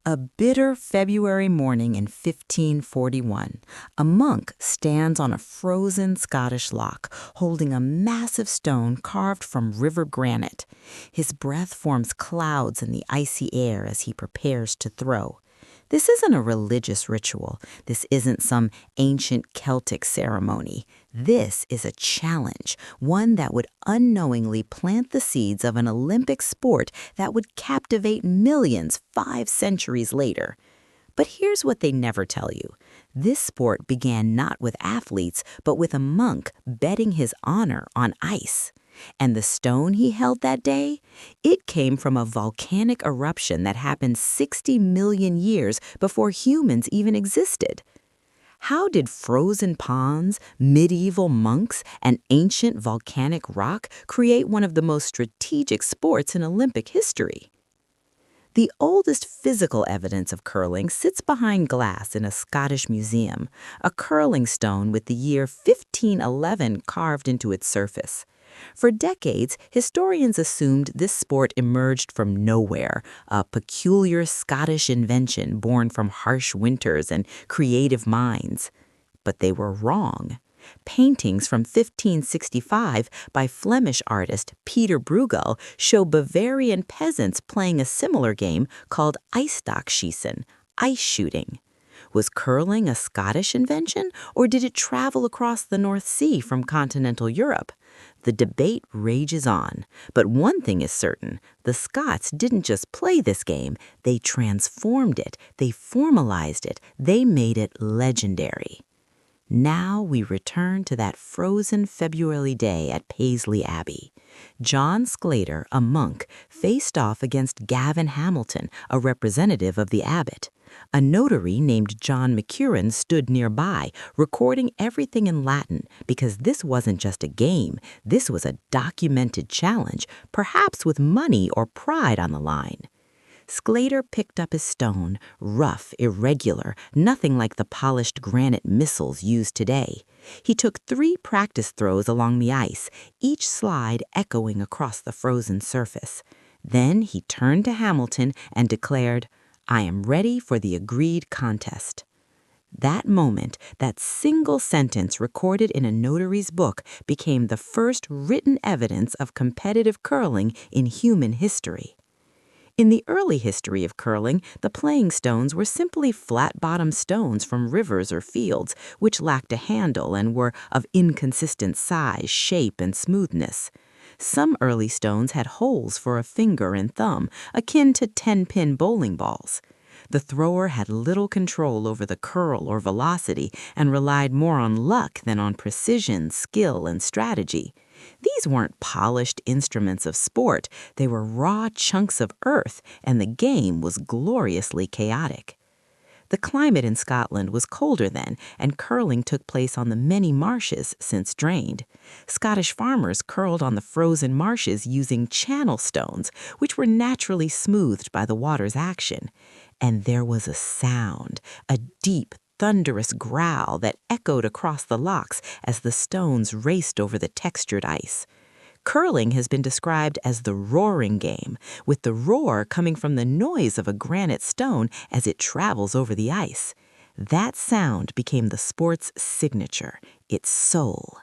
A bitter February morning in 1541, a monk stands on a frozen Scottish loch, holding a massive stone carved from river granite. His breath forms clouds in the icy air as he prepares to throw. This isn't a religious ritual. This isn't some ancient Celtic ceremony. This is a challenge, one that would unknowingly plant the seeds of an Olympic sport that would captivate millions 5 centuries later. But here's what they never tell you. This sport began not with athletes, but with a monk betting his honor on ice. And the stone he held that day? It came from a volcanic eruption that happened 60 million years before humans even existed. How did frozen ponds, medieval monks, and ancient volcanic rock create one of the most strategic sports in Olympic history? The oldest physical evidence of curling sits behind glass in a Scottish museum, a curling stone with the year 1511 carved into its surface. For decades, historians assumed this sport emerged from nowhere, a peculiar Scottish invention born from harsh winters and creative minds. But they were wrong. Paintings from 1565 by Flemish artist Peter Bruegel show Bavarian peasants playing a similar game called ijsstokschiessen, ice shooting. Was curling a Scottish invention, or did it travel across the North Sea from continental Europe? The debate rages on, but one thing is certain: the Scots didn't just play this game, they transformed it, they formalized it, they made it legendary. Now we return to that frozen February day at Paisley Abbey. John Sclater, a monk, faced off against Gavin Hamilton, a representative of the abbot. A notary named John McEwen stood nearby, recording everything in Latin, because this wasn't just a game, this was a documented challenge, perhaps with money or pride on the line. Sclater picked up his stone, rough, irregular, nothing like the polished granite missiles used today. He took 3 practice throws along the ice, each slide echoing across the frozen surface. Then he turned to Hamilton and declared, "I am ready for the agreed contest." That moment, that single sentence recorded in a notary's book, became the first written evidence of competitive curling in human history. In the early history of curling, the playing stones were simply flat-bottomed stones from rivers or fields, which lacked a handle and were of inconsistent size, shape, and smoothness. Some early stones had holes for a finger and thumb, akin to 10-pin bowling balls. The thrower had little control over the curl or velocity and relied more on luck than on precision, skill, and strategy. These weren't polished instruments of sport, they were raw chunks of earth, and the game was gloriously chaotic. The climate in Scotland was colder then, and curling took place on the many marshes since drained. Scottish farmers curled on the frozen marshes using channel stones, which were naturally smoothed by the water's action. And there was a sound, a deep, thunderous growl that echoed across the lochs as the stones raced over the textured ice. Curling has been described as the Roarin Game, with the roar coming from the noise of a granite stone as it travels over the ice. That sound became the sport's signature, its soul.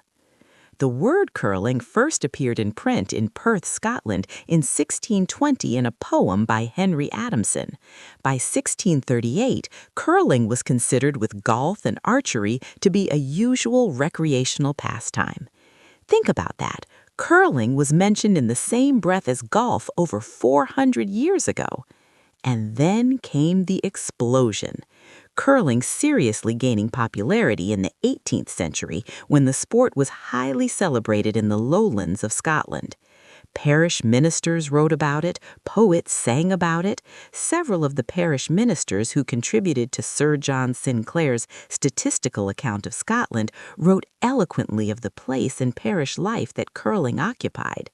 The word curling first appeared in print in Perth, Scotland in 1620 in a poem by Henry Adamson. By 1638, curling was considered with golf and archery to be a usual recreational pastime. Think about that. Curling was mentioned in the same breath as golf over 400 years ago. And then came the explosion. Curling seriously gaining popularity in the 18th century when the sport was highly celebrated in the lowlands of Scotland. Parish ministers wrote about it, poets sang about it. Several of the parish ministers who contributed to Sir John Sinclair's statistical account of Scotland wrote eloquently of the place in parish life that curling occupied.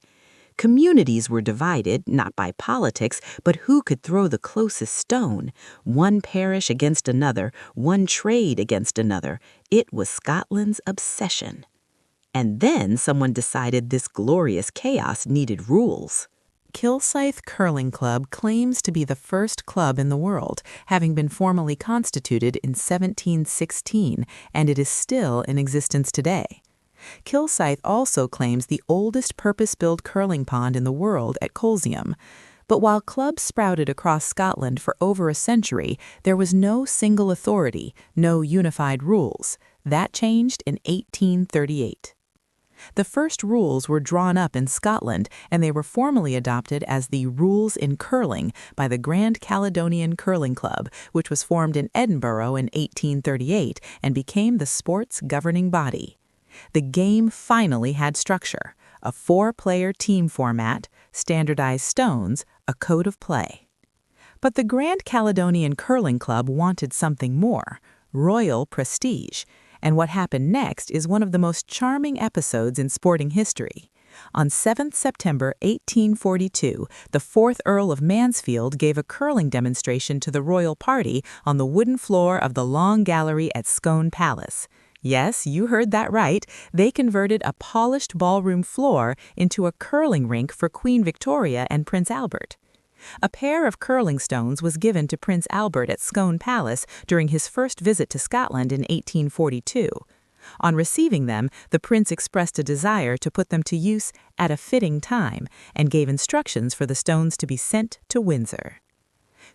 Communities were divided, not by politics, but who could throw the closest stone. One parish against another, one trade against another. It was Scotland's obsession. And then someone decided this glorious chaos needed rules. Kilsyth Curling Club claims to be the first club in the world, having been formally constituted in 1716, and it is still in existence today. Kilsyth also claims the oldest purpose-built curling pond in the world at Colzium. But while clubs sprouted across Scotland for over a century, there was no single authority, no unified rules. That changed in 1838. The first rules were drawn up in Scotland, and they were formally adopted as the Rules in Curling by the Grand Caledonian Curling Club, which was formed in Edinburgh in 1838 and became the sport's governing body. The game finally had structure: a 4-player team format, standardized stones, a code of play. But the Grand Caledonian Curling Club wanted something more: royal prestige. And what happened next is one of the most charming episodes in sporting history. On 7th September 1842, the 4th Earl of Mansfield gave a curling demonstration to the royal party on the wooden floor of the Long Gallery at Scone Palace. Yes, you heard that right. They converted a polished ballroom floor into a curling rink for Queen Victoria and Prince Albert. A pair of curling stones was given to Prince Albert at Scone Palace during his first visit to Scotland in 1842. On receiving them, the prince expressed a desire to put them to use at a fitting time and gave instructions for the stones to be sent to Windsor.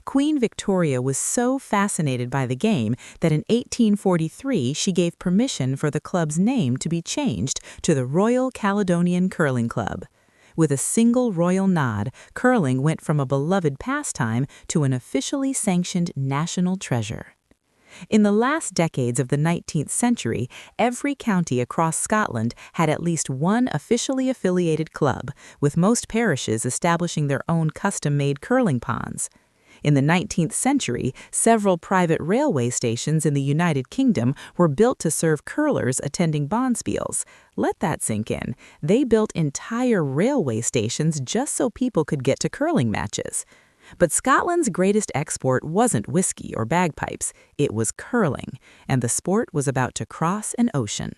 Queen Victoria was so fascinated by the game that in 1843 she gave permission for the club's name to be changed to the Royal Caledonian Curling Club. With a single royal nod, curling went from a beloved pastime to an officially sanctioned national treasure. In the last decades of the 19th century, every county across Scotland had at least one officially affiliated club, with most parishes establishing their own custom-made curling ponds. In the 19th century, several private railway stations in the United Kingdom were built to serve curlers attending bonspiels. Let that sink in. They built entire railway stations just so people could get to curling matches. But Scotland's greatest export wasn't whiskey or bagpipes, it was curling, and the sport was about to cross an ocean.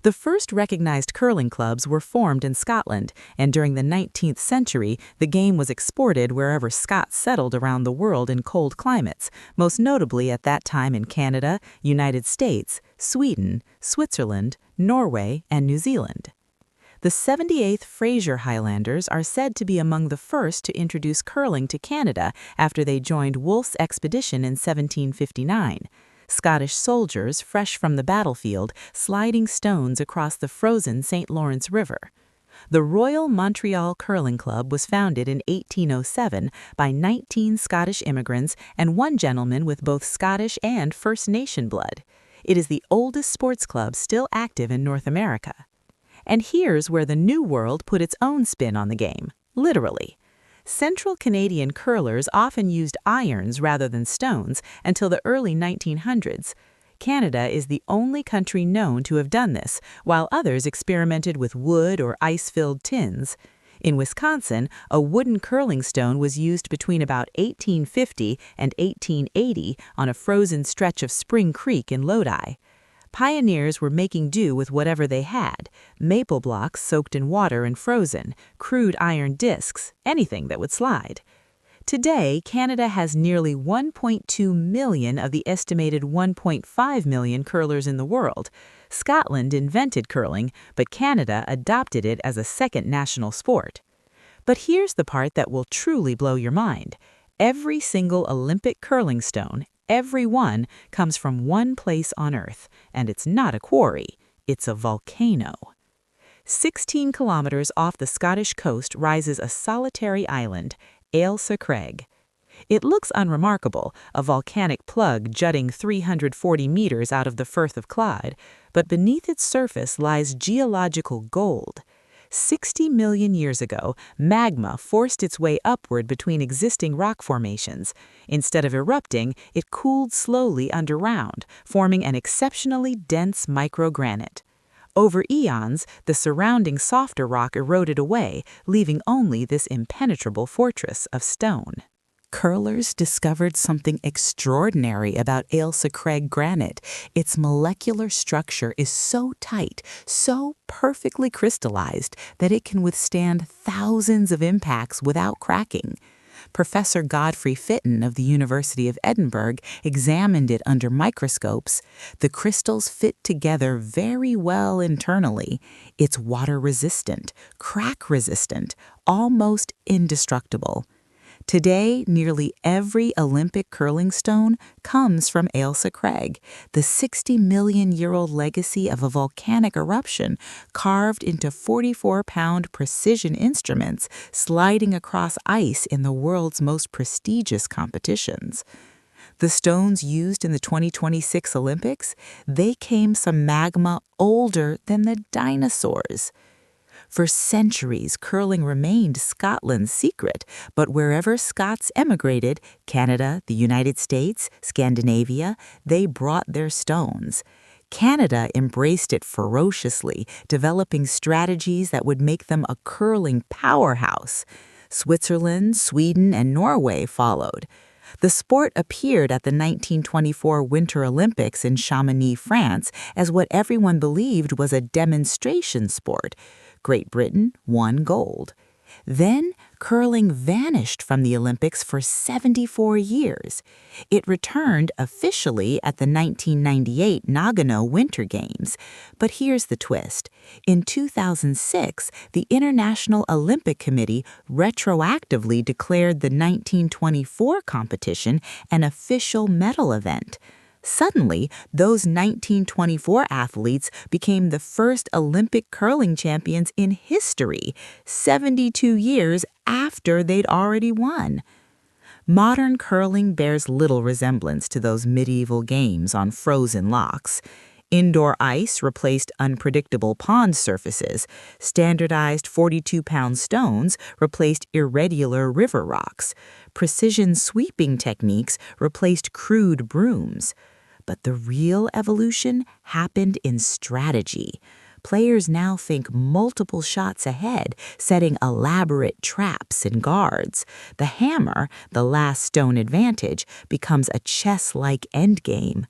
The first recognized curling clubs were formed in Scotland, and during the 19th century, the game was exported wherever Scots settled around the world in cold climates, most notably at that time in Canada, United States, Sweden, Switzerland, Norway, and New Zealand. The 78th Fraser Highlanders are said to be among the first to introduce curling to Canada after they joined Wolfe's expedition in 1759. Scottish soldiers, fresh from the battlefield, sliding stones across the frozen St. Lawrence River. The Royal Montreal Curling Club was founded in 1807 by 19 Scottish immigrants and one gentleman with both Scottish and First Nation blood. It is the oldest sports club still active in North America. And here's where the New World put its own spin on the game, literally. Central Canadian curlers often used irons rather than stones until the early 1900s. Canada is the only country known to have done this, while others experimented with wood or ice-filled tins. In Wisconsin, a wooden curling stone was used between about 1850 and 1880 on a frozen stretch of Spring Creek in Lodi. Pioneers were making do with whatever they had: maple blocks soaked in water and frozen, crude iron discs, anything that would slide. Today, Canada has nearly 1.2 million of the estimated 1.5 million curlers in the world. Scotland invented curling, but Canada adopted it as a second national sport. But here's the part that will truly blow your mind. Every single Olympic curling stone, every one, comes from one place on Earth, and it's not a quarry, it's a volcano. 16 kilometers off the Scottish coast rises a solitary island, Ailsa Craig. It looks unremarkable, a volcanic plug jutting 340 meters out of the Firth of Clyde, but beneath its surface lies geological gold. 60 million years ago, magma forced its way upward between existing rock formations. Instead of erupting, it cooled slowly underground, forming an exceptionally dense microgranite. Over eons, the surrounding softer rock eroded away, leaving only this impenetrable fortress of stone. curlers discovered something extraordinary about Ailsa Craig granite. Its molecular structure is so tight, so perfectly crystallized, that it can withstand thousands of impacts without cracking. Professor Godfrey Fitton of the University of Edinburgh examined it under microscopes. The crystals fit together very well internally. It's water-resistant, crack-resistant, almost indestructible. Today, nearly every Olympic curling stone comes from Ailsa Craig, the 60-million-year-old legacy of a volcanic eruption carved into 44-pound precision instruments sliding across ice in the world's most prestigious competitions. The stones used in the 2026 Olympics, they came from magma older than the dinosaurs. For centuries, curling remained Scotland's secret, but wherever Scots emigrated, Canada, the United States, Scandinavia, they brought their stones. Canada embraced it ferociously, developing strategies that would make them a curling powerhouse. Switzerland, Sweden, and Norway followed. The sport appeared at the 1924 Winter Olympics in Chamonix, France, as what everyone believed was a demonstration sport. Great Britain won gold. Then, curling vanished from the Olympics for 74 years. It returned officially at the 1998 Nagano Winter Games. But here's the twist. In 2006, the International Olympic Committee retroactively declared the 1924 competition an official medal event. Suddenly, those 1924 athletes became the first Olympic curling champions in history, 72 years after they'd already won. Modern curling bears little resemblance to those medieval games on frozen lochs. Indoor ice replaced unpredictable pond surfaces. Standardized 42-pound stones replaced irregular river rocks. Precision sweeping techniques replaced crude brooms. But the real evolution happened in strategy. Players now think multiple shots ahead, setting elaborate traps and guards. The hammer, the last stone advantage, becomes a chess-like endgame.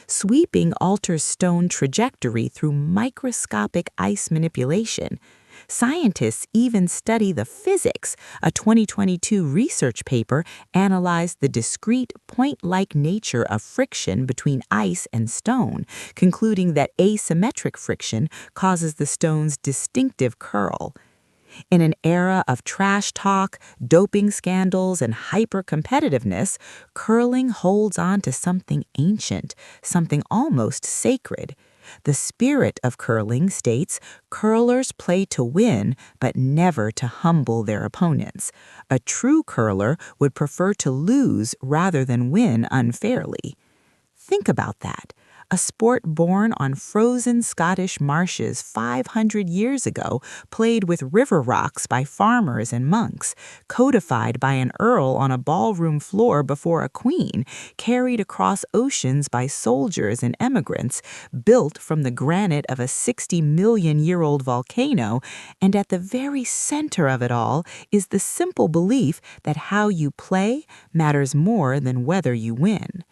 Sweeping alters stone trajectory through microscopic ice manipulation. Scientists even study the physics. A 2022 research paper analyzed the discrete, point-like nature of friction between ice and stone, concluding that asymmetric friction causes the stone's distinctive curl. In an era of trash talk, doping scandals, and hyper-competitiveness, curling holds on to something ancient, something almost sacred. The spirit of curling states, curlers play to win, but never to humble their opponents. A true curler would prefer to lose rather than win unfairly. Think about that. A sport born on frozen Scottish marshes 500 years ago, played with river rocks by farmers and monks, codified by an earl on a ballroom floor before a queen, carried across oceans by soldiers and emigrants, built from the granite of a 60-million-year-old volcano, and at the very center of it all is the simple belief that how you play matters more than whether you win.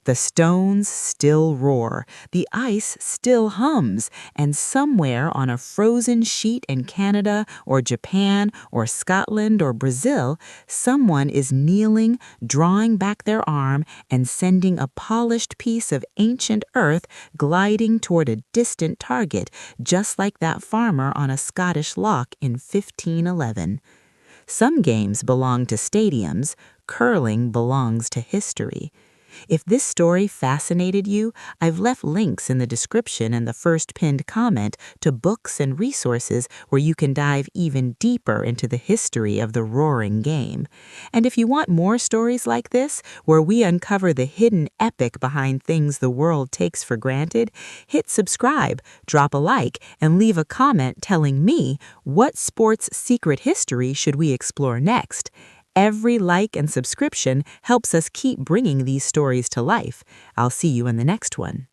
The stones still roar, the ice still hums, and somewhere on a frozen sheet in Canada or Japan or Scotland or Brazil, someone is kneeling, drawing back their arm, and sending a polished piece of ancient earth gliding toward a distant target, just like that farmer on a Scottish loch in 1511. Some games belong to stadiums, curling belongs to history. If this story fascinated you, I've left links in the description and the first pinned comment to books and resources where you can dive even deeper into the history of the Roaring Game. And if you want more stories like this, where we uncover the hidden epic behind things the world takes for granted, hit subscribe, drop a like, and leave a comment telling me what sport's secret history should we explore next. Every like and subscription helps us keep bringing these stories to life. I'll see you in the next one.